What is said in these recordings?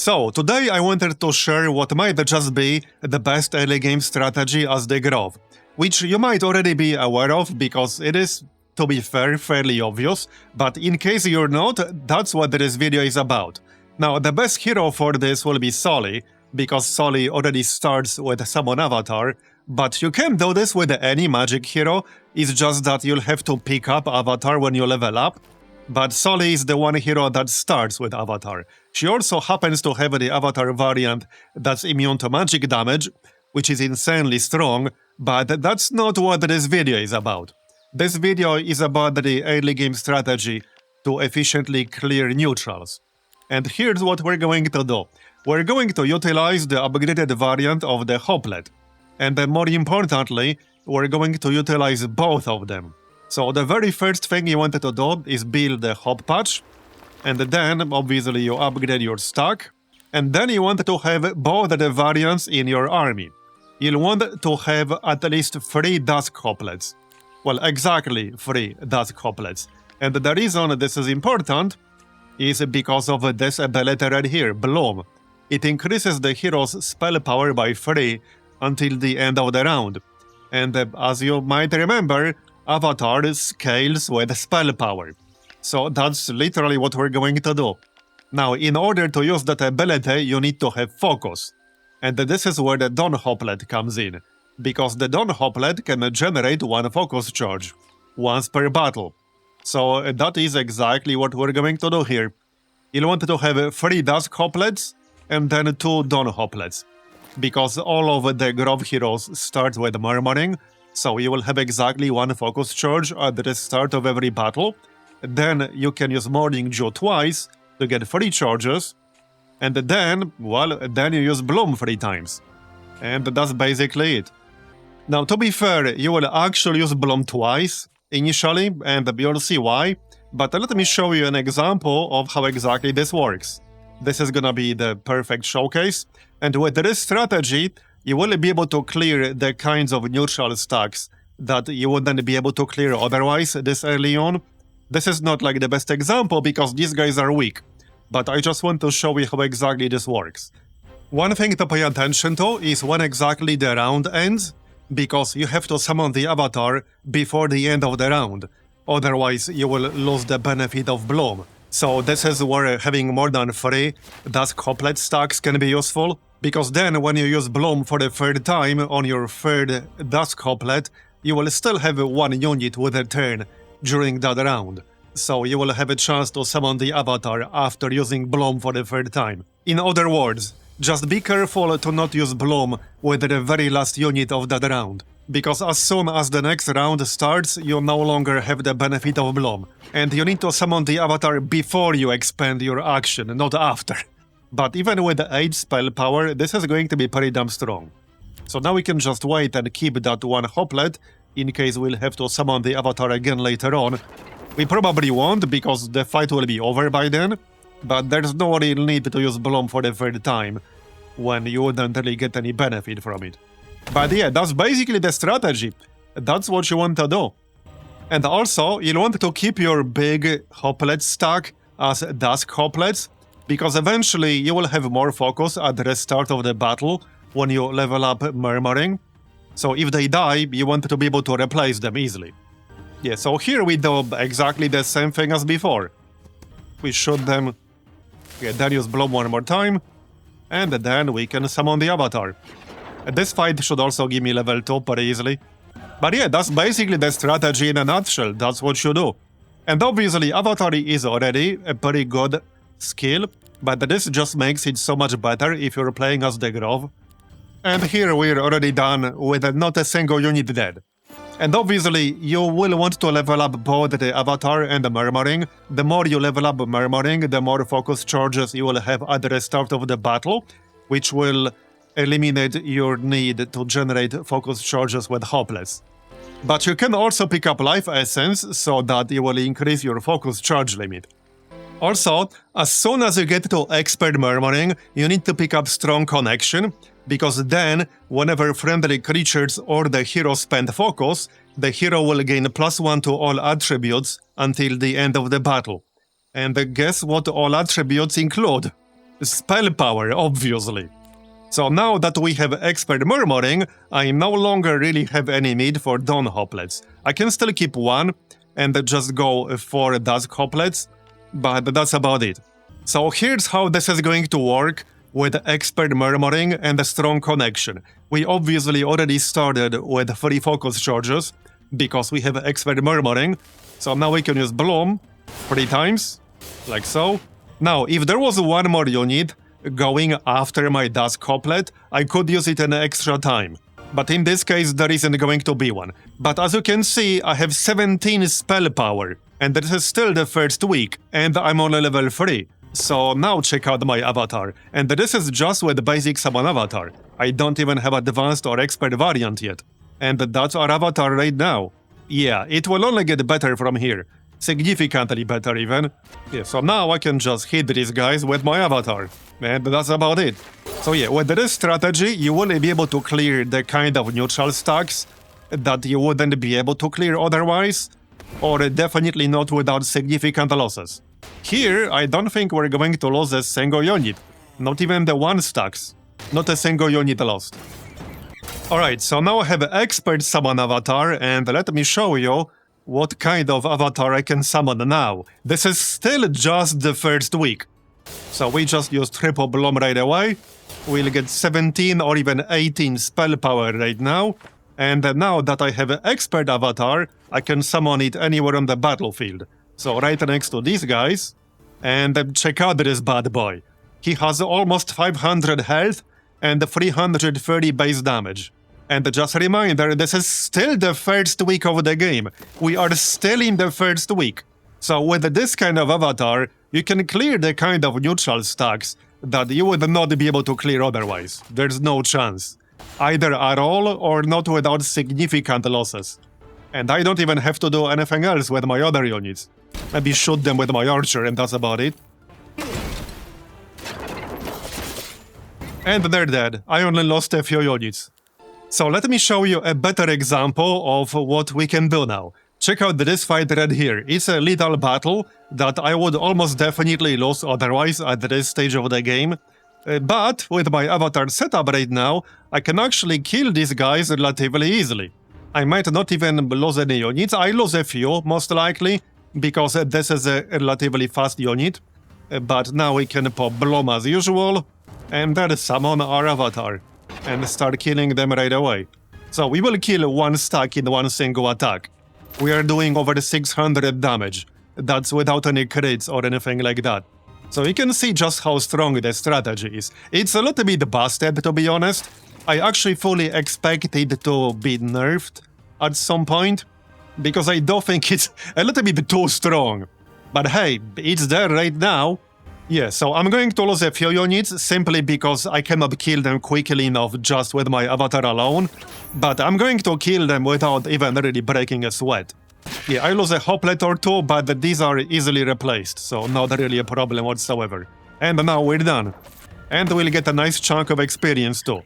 So, today I wanted to share what might just be the best early game strategy as the Grove, which you might already be aware of because it is, to be fair, fairly obvious, but in case you're not, that's what this video is about. Now, the best hero for this will be Sully, because Sully already starts with Summon Avatar, but you can do this with any magic hero, it's just that you'll have to pick up Avatar when you level up. But Sully is the one hero that starts with Avatar. She also happens to have the Avatar variant that's immune to magic damage, which is insanely strong, but that's not what this video is about. This video is about the early game strategy to efficiently clear neutrals. And here's what we're going to do. We're going to utilize the upgraded variant of the Hoplet. And then more importantly, we're going to utilize both of them. So the very first thing you wanted to do is build the hop patch, and then obviously you upgrade your stack, and then you want to have both the variants in your army. You'll want to have at least 3 dusk hoplets. Well, exactly 3 dusk hoplets. And the reason this is important is because of this ability right here, Bloom. It increases the hero's spell power by 3 until the end of the round. And as you might remember, Avatar scales with spell power. So that's literally what we're going to do. Now, in order to use that ability, you need to have focus. And this is where the Dawn Hoplet comes in, because the Dawn Hoplet can generate 1 focus charge, once per battle. So that is exactly what we're going to do here. You'll want to have 3 Dusk Hoplets, and then 2 Dawn Hoplets. Because all of the Grove heroes start with Murmuring, so you will have exactly 1 focus charge at the start of every battle. Then you can use Morning Dew twice to get 3 charges. And then, well, then you use Bloom 3 times. And that's basically it. Now, to be fair, you will actually use Bloom twice initially, and you'll see why. But let me show you an example of how exactly this works. This is gonna be the perfect showcase. And with this strategy, you will be able to clear the kinds of neutral stacks that you wouldn't be able to clear otherwise this early on. This is not like the best example because these guys are weak, but I just want to show you how exactly this works. One thing to pay attention to is when exactly the round ends, because you have to summon the Avatar before the end of the round, otherwise you will lose the benefit of Bloom. So this is where having more than 3 Dusk Hoplet stacks can be useful, because then when you use Bloom for the 3rd time on your 3rd Dusk Hoplet, you will still have 1 unit with a turn during that round. So you will have a chance to summon the Avatar after using Bloom for the 3rd time. In other words, just be careful to not use Bloom with the very last unit of that round. Because as soon as the next round starts, you no longer have the benefit of Bloom. And you need to summon the Avatar before you expend your action, not after. But even with 8 spell power, this is going to be pretty damn strong. So now we can just wait and keep that 1 Hoplet, in case we'll have to summon the Avatar again later on. We probably won't, because the fight will be over by then, but there's no real need to use Bloom for the 3rd time, when you wouldn't really get any benefit from it. But yeah, that's basically the strategy. That's what you want to do. And also, you'll want to keep your big Hoplet stack as Dusk Hoplets, because eventually you will have more focus at the start of the battle when you level up Murmuring. So if they die, you want to be able to replace them easily. Yeah, so here we do exactly the same thing as before. We shoot them, yeah, then use Bloom 1 more time, and then we can summon the Avatar. This fight should also give me level 2 pretty easily. But yeah, that's basically the strategy in a nutshell, that's what you do. And obviously Avatar is already a pretty good skill, but this just makes it so much better if you're playing as the Grove. And here we're already done with not a single unit dead. And obviously you will want to level up both the Avatar and the Murmuring. The more you level up Murmuring, the more focus charges you will have at the start of the battle, which will eliminate your need to generate focus charges with Hoplets. But you can also pick up Life Essence so that you will increase your focus charge limit. Also, as soon as you get to Expert Murmuring, you need to pick up Strong Connection, because then, whenever friendly creatures or the hero spend focus, the hero will gain +1 to all attributes until the end of the battle. And guess what all attributes include? spell power, obviously. So now that we have Expert Murmuring, I no longer really have any need for Dawn Hoplets. I can still keep one and just go for Dusk Hoplets, but that's about it. So here's how this is going to work with Expert Murmuring and a strong connection. We obviously already started with 3 focus charges, because we have Expert Murmuring, so now we can use Bloom 3 times, like so. Now, if there was one more unit going after my Dusk Hoplet, I could use it an extra time. But in this case, there isn't going to be one. But as you can see, I have 17 spell power, and this is still the first week, and I'm on level 3. So now check out my avatar, and this is just with basic Summon Avatar. I don't even have advanced or expert variant yet. And that's our avatar right now. Yeah, it will only get better from here. Significantly better even. Yeah, so now I can just hit these guys with my avatar. And that's about it. So yeah, with this strategy, you will be able to clear the kind of neutral stacks that you wouldn't be able to clear otherwise, or definitely not without significant losses. Here, I don't think we're going to lose a single unit. Not even the 1 stacks. Not a single unit lost. Alright, so now I have Expert Summon Avatar, and let me show you what kind of avatar I can summon now. This is still just the first week. So we just use Triple Bloom right away. We'll get 17 or even 18 spell power right now. And now that I have an Expert Avatar, I can summon it anywhere on the battlefield. So right next to these guys. And check out this bad boy. He has almost 500 health and 330 base damage. And just a reminder, this is still the first week of the game. We are still in the first week. So with this kind of avatar, you can clear the kind of neutral stacks that you would not be able to clear otherwise. There's no chance. Either at all or not without significant losses. And I don't even have to do anything else with my other units. Maybe shoot them with my archer and that's about it. And they're dead. I only lost a few units. So let me show you a better example of what we can do now. Check out this fight right here. It's a little battle that I would almost definitely lose otherwise at this stage of the game. But with my avatar setup right now, I can actually kill these guys relatively easily. I might not even lose any units. I lose a few, most likely, because this is a relatively fast unit. But now we can pop Bloom as usual, and then summon our avatar, and start killing them right away. So we will kill 1 stack in 1 single attack. We are doing over 600 damage. That's without any crits or anything like that. So you can see just how strong the strategy is. It's a little bit busted, to be honest. I actually fully expect it to be nerfed at some point, because I do think it's a little bit too strong. But hey, it's there right now. Yeah, so I'm going to lose a few units simply because I cannot kill them quickly enough just with my avatar alone. But I'm going to kill them without even really breaking a sweat. Yeah, I lose a Hoplet or 2, but these are easily replaced, so not really a problem whatsoever. And now we're done. And we'll get a nice chunk of experience too.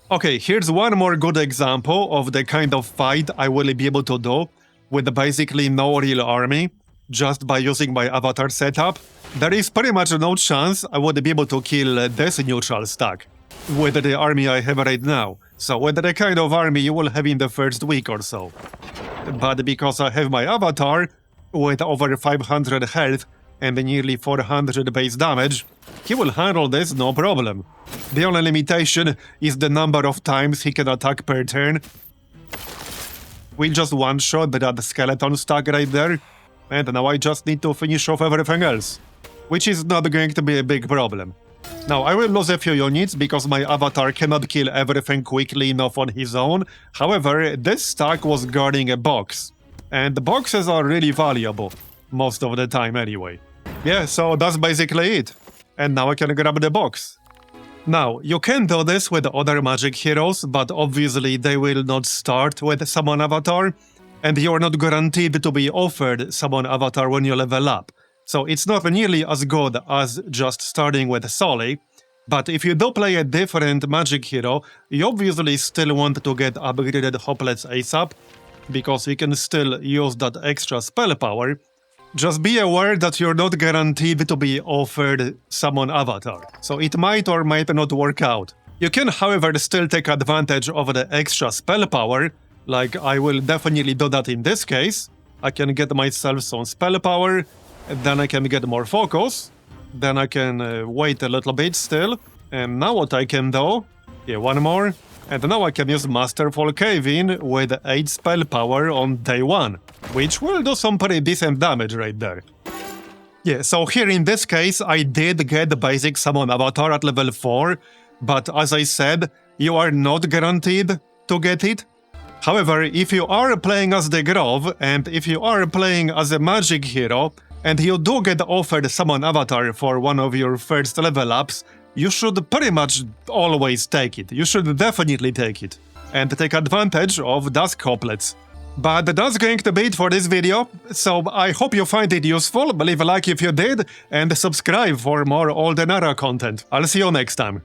Okay, here's one more good example of the kind of fight I will be able to do with basically no real army, just by using my avatar setup. There is pretty much no chance I would be able to kill this neutral stack with the army I have right now. So with the kind of army you will have in the first week or so. But because I have my avatar with over 500 health and nearly 400 base damage, he will handle this no problem. The only limitation is the number of times he can attack per turn. We'll just one-shot that skeleton stack right there, and now I just need to finish off everything else, which is not going to be a big problem. Now, I will lose a few units because my avatar cannot kill everything quickly enough on his own. However, this stack was guarding a box, and the boxes are really valuable, most of the time anyway. Yeah, so that's basically it. And now I can grab the box. Now, you can do this with other magic heroes, but obviously they will not start with Summon Avatar, and you're not guaranteed to be offered Summon Avatar when you level up. So it's not nearly as good as just starting with Sully, but if you do play a different magic hero, you obviously still want to get upgraded Hoplets ASAP, because you can still use that extra spell power, Just be aware that you're not guaranteed to be offered Summon Avatar, so it might or might not work out. You can, however, still take advantage of the extra spell power, like I will definitely do that in this case. I can get myself some spell power, then I can get more focus, then I can wait a little bit still, and now what I can do, yeah, one more, and now I can use Masterful Cave-In with 8 spell power on day 1, which will do some pretty decent damage right there. Yeah, so here in this case, I did get the basic Summon Avatar at level 4, but as I said, you are not guaranteed to get it. However, if you are playing as the Grove, and if you are playing as a magic hero, and you do get offered Summon Avatar for one of your first level ups, you should pretty much always take it. You should definitely take it. And take advantage of Dusk Hoplets. But that's going to be it for this video, so I hope you find it useful, leave a like if you did, and subscribe for more Olden era content. I'll see you next time.